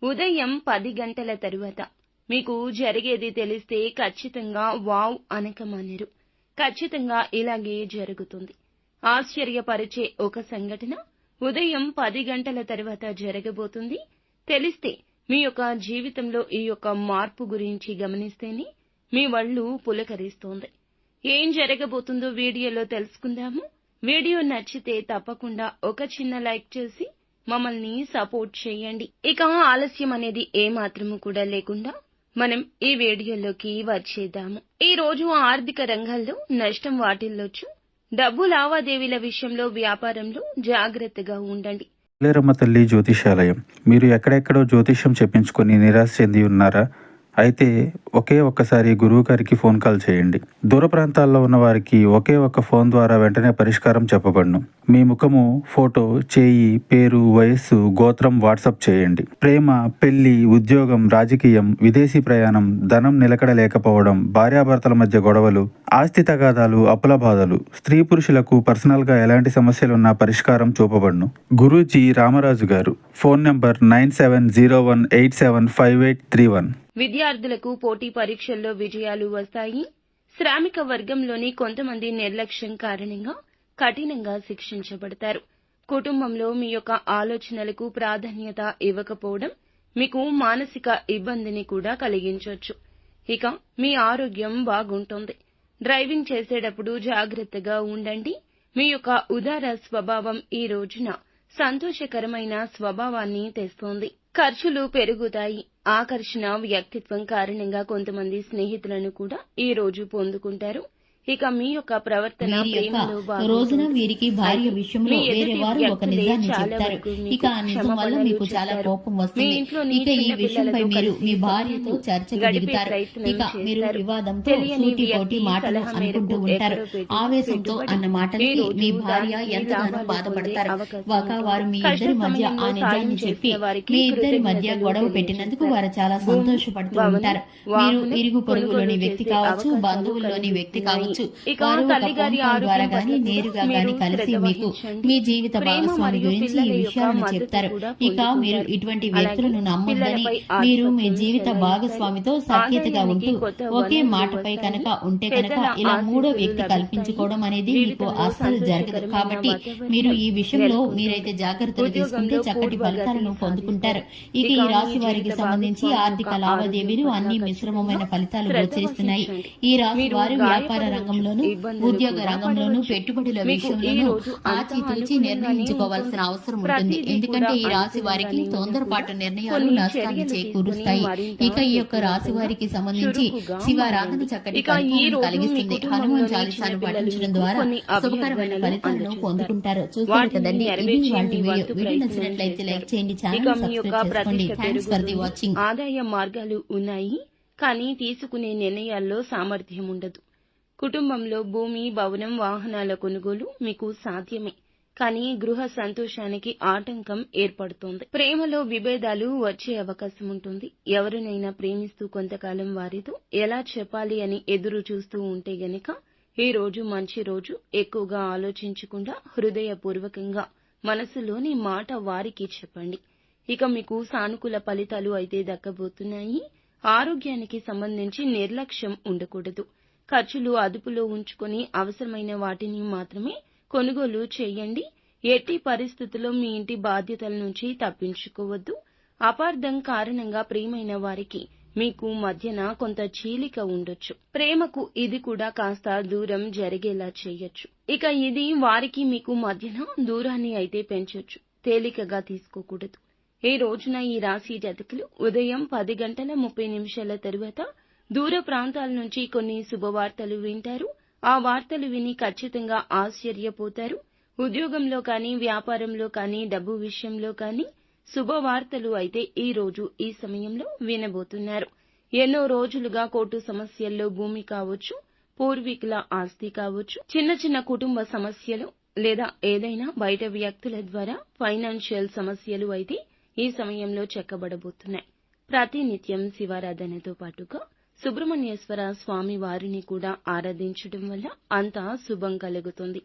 ఉదయం 10 గంటల తరువాత మీకు జరిగేది తెలిస్తే ఖచ్చితంగా వావ్ అనకమానరు. ఖచ్చితంగా ఇలాగే జరుగుతుంది. ఆశ్చర్యపరిచే ఒక సంఘటన ఉదయం 10 గంటల తరువాత జరగబోతుంది. తెలిస్తే మీ యొక్క జీవితంలో ఈ యొక్క మార్పు గురించి గమనిస్తేనే మీ వళ్ళు పులకరిస్తోంది. ఏం జరగబోతుందో వీడియోలో తెలుసుకుందాము. వీడియో నచ్చితే తప్పకుండా ఒక చిన్న లైక్ చేసి మమ్మల్ని సపోర్ట్ చేయండి. ఇక ఆలస్యం అనేది ఏమాత్రము కూడా లేకుండా మనం ఈ వీడియోలోకి వచ్చేద్దాము. ఈ రోజు ఆర్థిక రంగంలో నష్టం వాటిల్లొచ్చు. డబ్బు లావాదేవీల విషయంలో వ్యాపారంలో జాగ్రత్తగా ఉండండి. పోలేరమ్మ తల్లి జ్యోతిషాలయం. మీరు ఎక్కడెక్కడో జ్యోతిష్యం చెప్పించుకొని నిరాశ చెంది ఉన్నారా? అయితే ఒకే ఒక్కసారి గురువు గారికి ఫోన్ కాల్ చేయండి. దూర ప్రాంతాల్లో ఉన్న వారికి ఒకే ఒక్క ఫోన్ ద్వారా వెంటనే పరిష్కారం చెప్పబడును. మీ ముఖము, ఫోటో, చేయి, పేరు, వయస్సు, గోత్రం వాట్సాప్ చేయండి. ప్రేమ, పెళ్లి, ఉద్యోగం, రాజకీయం, విదేశీ ప్రయాణం, ధనం నిలకడ లేకపోవడం, భార్యాభర్తల మధ్య గొడవలు, ఆస్తి తగాదాలు, అప్పుల బాధలు, స్త్రీ పురుషులకు పర్సనల్ గా ఎలాంటి సమస్యలున్నా పరిష్కారం చూపబడును. గురూజీ రామరాజు గారు. Phone number 9701875831. విద్యార్థులకు పోటీ పరీక్షల్లో విజయాలు వస్తాయి. శ్రామిక వర్గంలోని కొంతమంది నిర్లక్ష్యం కారణంగా కఠినంగా శిక్షించబడతారు. కుటుంబంలో మీ యొక్క ఆలోచనలకు ప్రాధాన్యత ఇవ్వకపోవడం మీకు మానసిక ఇబ్బందిని కూడా కలిగించవచ్చు. ఇక మీ ఆరోగ్యం బాగుంటుంది. డ్రైవింగ్ చేసేటప్పుడు జాగ్రత్తగా ఉండండి. మీ యొక్క ఉదార స్వభావం ఈ రోజున సంతోషకరమైన స్వభావాన్ని తెస్తోంది. ఖర్చులు పెరుగుతాయి. ఆకర్షణ వ్యక్తిత్వం కారణంగా కొంతమంది స్నేహితులను కూడా ఈ రోజు పొందుకుంటారు. ఇక మీ యొక్క ప్రవర్తన రోజున వీరికి భార్య విషయంలో వేరే వారు ఒక నిజాన్ని చెప్తారు. ఇక ఆ నిజం వల్ల మీకు చాలా కోపం వస్తుంది. ఇక ఈ విషయంపై మీరు మీ భార్యతో చర్చకు దిగుతారు. ఇక మీరు వివాదంతో సూటి పోటీ మాటలు అనుకుంటూ ఉంటారు. ఆవేశంతో అన్న మాటలకి మీ భార్య ఎంతగానో బాధపడతారు. వారు మీ ఇద్దరి మధ్య ఆ నిజాన్ని చెప్పి మీ ఇద్దరి మధ్య గొడవ పెట్టినందుకు వారు చాలా సంతోషపడుతూ ఉంటారు. మీరు ఇరుగు పొరుగులోని వ్యక్తి కావచ్చు, బంధువుల్లోని వ్యక్తి కావచ్చు, వారు ఒక ఫోన్ కాల్ ద్వారా గానీ నేరుగా గానీ కలిసి మీకు మీ జీవిత భాగస్వామి గురించి ఈ విషయాలను చెప్తారు. ఇక మీరు ఇటువంటి వ్యక్తులను నమ్మొద్దని, మీరు మీ జీవిత భాగస్వామితో సఖ్యతగా ఉంటూ ఒకే మాటపై కనుక ఉంటే కనుక ఇలా మూడో వ్యక్తి కల్పించుకోవడం అనేది మీకు అస్సలు జరగదు. కాబట్టి మీరు ఈ విషయంలో మీరైతే జాగ్రత్తలు తీసుకుంటే చక్కటి ఫలితాలను పొందుకుంటారు. ఇక ఈ రాశి వారికి సంబంధించి ఆర్థిక లావాదేవీలు అన్ని మిశ్రమమైన ఫలితాలు గోచరిస్తున్నాయి. ఈ రాశి వారు వ్యాపార రంగంలోనూ, ఉద్యోగ రంగంలోనూ, పెట్టుబడుల విషయంలోనూ ఆచితూచి నిర్ణయించుకోవాల్సిన అవసరం ఉంటుంది. ఎందుకంటే ఈ రాశి వారికి తొందరపాటు నిర్ణయాలు నష్టాన్ని చేకూరుస్తాయి. ఇక ఈ యొక్క రాశి వారికి సంబంధించి శివారాధన చక్కటి ఫలితాలను కలిగిస్తుంది. హనుమాన్ చాలీసాను పఠించడం ద్వారా శుభకరమైన ఫలితాలను పొందుకుంటారు. చూస్తారు కదండి, ఇది వాటి వీడియో నచ్చినట్లయితే లైక్ చేయండి, ఛానల్ సబ్స్క్రైబ్ చేసుకోండి. Thanks for the watching. ఆదాయ మార్గాలు ఉన్నాయి, కానీ తీసుకునే నిర్ణయాల్లో సామర్థ్యం ఉండదు. కుటుంబంలో భూమి, భవనం, వాహనాల కొనుగోలు మీకు సాధ్యమే, కానీ గృహ సంతోషానికి ఆటంకం ఏర్పడుతోంది. ప్రేమలో విభేదాలు వచ్చే అవకాశం ఉంటుంది. ఎవరినైనా ప్రేమిస్తూ కొంతకాలం వారితో ఎలా చెప్పాలి అని ఎదురు చూస్తూ ఉంటే గనక ఈ రోజు మంచి రోజు. ఎక్కువగా ఆలోచించకుండా హృదయపూర్వకంగా మనసులోని మాట వారికి చెప్పండి. ఇక మీకు సానుకూల ఫలితాలు అయితే దక్కబోతున్నాయి. ఆరోగ్యానికి సంబంధించి నిర్లక్ష్యం ఉండకూడదు. ఖర్చులు అదుపులో ఉంచుకొని అవసరమైన వాటిని మాత్రమే కొనుగోలు చేయండి. ఎట్టి పరిస్థితుల్లో మీ ఇంటి బాధ్యతల నుంచి తప్పించుకోవద్దు. అపార్థం కారణంగా ప్రియమైన వారికి మీకు మధ్యన కొంత చీలిక ఉండొచ్చు. ప్రేమకు ఇది కూడా కాస్త దూరం జరిగేలా చేయొచ్చు. ఇక ఇది వారికి మీకు మధ్యన దూరాన్ని అయితే పెంచొచ్చు. తేలికగా తీసుకోకూడదు. ఈ రోజున ఈ రాశి జాతకులు ఉదయం 10 గంటల 30 నిమిషాల తరువాత దూర ప్రాంతాల నుంచి కొన్ని శుభవార్తలు వింటారు. ఆ వార్తలు విని ఖచ్చితంగా ఆశ్చర్యపోతారు. ఉద్యోగంలో కానీ, వ్యాపారంలో కానీ, డబ్బు విషయంలో కానీ శుభవార్తలు అయితే ఈ రోజు ఈ సమయంలో వినబోతున్నారు. ఎన్నో రోజులుగా కోర్టు సమస్యల్లో భూమి కావచ్చు, పూర్వీకుల ఆస్తి కావచ్చు, చిన్న చిన్న కుటుంబ సమస్యలు లేదా ఏదైనా బయట వ్యక్తుల ద్వారా ఫైనాన్షియల్ సమస్యలు అయితే ఈ సమయంలో చెక్కబడబోతున్నాయి. ప్రతినిత్యం శివారాధనతో పాటుగా సుబ్రహ్మణ్యేశ్వర స్వామి వారిని కూడా ఆరాధించడం వల్ల అంతా శుభం కలుగుతుంది.